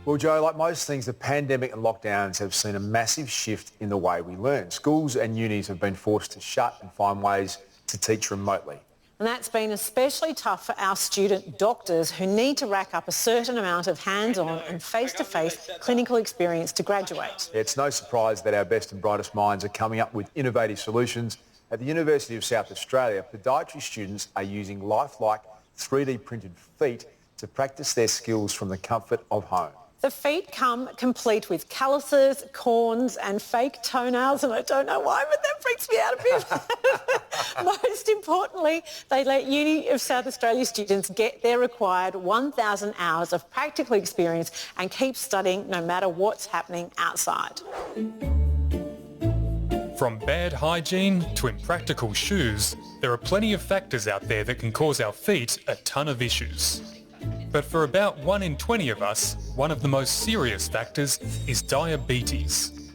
Well, Joe, like most things, the pandemic and lockdowns have seen a massive shift in the way we learn. Schools and unis have been forced to shut and find ways to teach remotely. And that's been especially tough for our student doctors who need to rack up a certain amount of hands-on and face-to-face clinical experience to graduate. It's no surprise that our best and brightest minds are coming up with innovative solutions. At the University of South Australia, podiatry students are using lifelike 3D printed feet to practice their skills from the comfort of home. The feet come complete with calluses, corns and fake toenails, and I don't know why, but that freaks me out a bit. Most importantly, they let Uni of South Australia students get their required 1,000 hours of practical experience and keep studying no matter what's happening outside. From bad hygiene to impractical shoes, there are plenty of factors out there that can cause our feet a ton of issues. But for about 1 in 20 of us, one of the most serious factors is diabetes.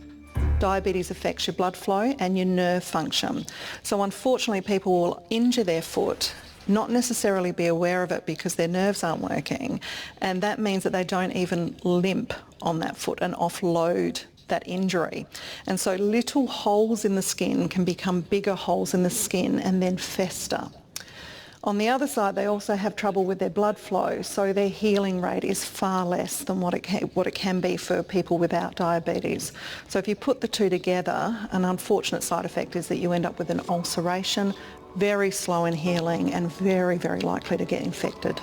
Diabetes affects your blood flow and your nerve function. So unfortunately people will injure their foot, not necessarily be aware of it because their nerves aren't working, and that means that they don't even limp on that foot and offload that injury. And so little holes in the skin can become bigger holes in the skin and then fester. On the other side, they also have trouble with their blood flow, so their healing rate is far less than what it can be for people without diabetes. So if you put the two together, an unfortunate side effect is that you end up with an ulceration, very slow in healing and very, very likely to get infected.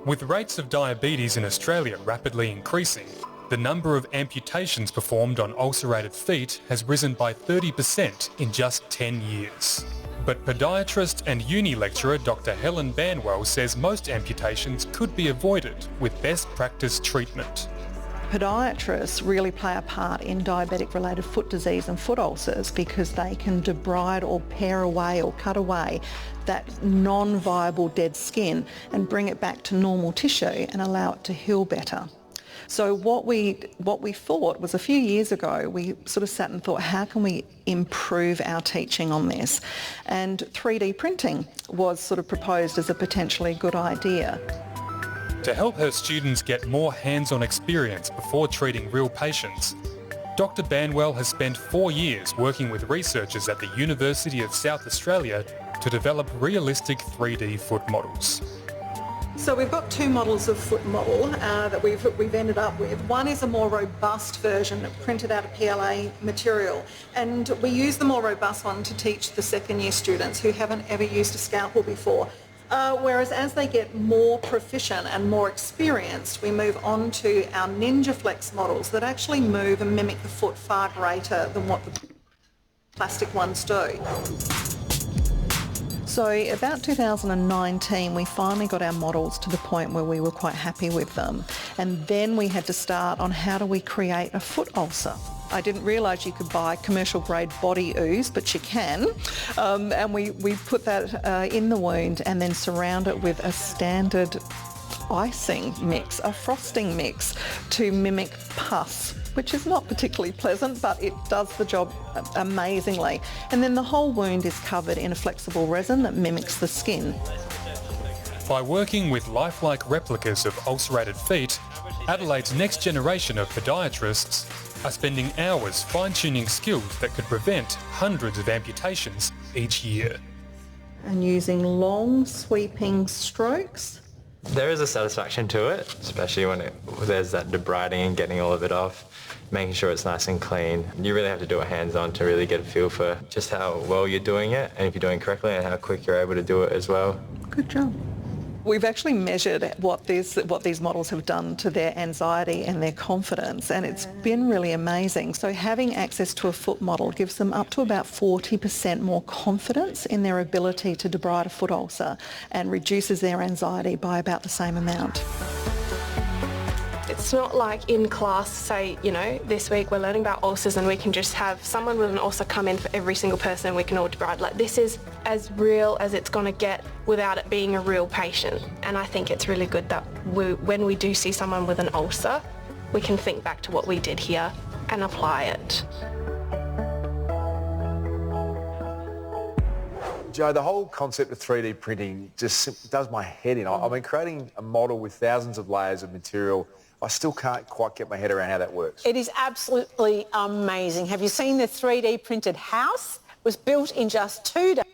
With rates of diabetes in Australia rapidly increasing, the number of amputations performed on ulcerated feet has risen by 30% in just 10 years. But podiatrist and uni lecturer Dr. Helen Banwell says most amputations could be avoided with best practice treatment. Podiatrists really play a part in diabetic-related foot disease and foot ulcers because they can debride or pare away or cut away that non-viable dead skin and bring it back to normal tissue and allow it to heal better. So what we thought was a few years ago, we sort of sat and thought, how can we improve our teaching on this? And 3D printing was sort of proposed as a potentially good idea. To help her students get more hands-on experience before treating real patients, Dr. Banwell has spent 4 years working with researchers at the University of South Australia to develop realistic 3D foot models. So we've got two models of foot model that we've ended up with. One is a more robust version printed out of PLA material, and we use the more robust one to teach the second year students who haven't ever used a scalpel before. Whereas as they get more proficient and more experienced, we move on to our Ninja Flex models that actually move and mimic the foot far greater than what the plastic ones do. So about 2019, we finally got our models to the point where we were quite happy with them. And then we had to start on how do we create a foot ulcer. I didn't realise you could buy commercial grade body ooze, but you can. And we put that in the wound and then surround it with a standard icing mix, a frosting mix to mimic pus, which is not particularly pleasant, but it does the job amazingly. And then the whole wound is covered in a flexible resin that mimics the skin. By working with lifelike replicas of ulcerated feet, Adelaide's next generation of podiatrists are spending hours fine-tuning skills that could prevent hundreds of amputations each year. And using long sweeping strokes. There is a satisfaction to it, especially when there's that debriding and getting all of it off, making sure it's nice and clean. You really have to do it hands-on to really get a feel for just how well you're doing it and if you're doing it correctly and how quick you're able to do it as well. Good job. We've actually measured what these models have done to their anxiety and their confidence, and it's been really amazing. So having access to a foot model gives them up to about 40% more confidence in their ability to debride a foot ulcer and reduces their anxiety by about the same amount. It's not like in class, say, this week we're learning about ulcers and we can just have someone with an ulcer come in for every single person and we can all debride. Like, this is as real as it's going to get without it being a real patient. And I think it's really good that when we do see someone with an ulcer, we can think back to what we did here and apply it. Joe, the whole concept of 3D printing just does my head in. I've been creating a model with thousands of layers of material I still can't quite get my head around how that works. It is absolutely amazing. Have you seen the 3D printed house? It was built in just 2 days.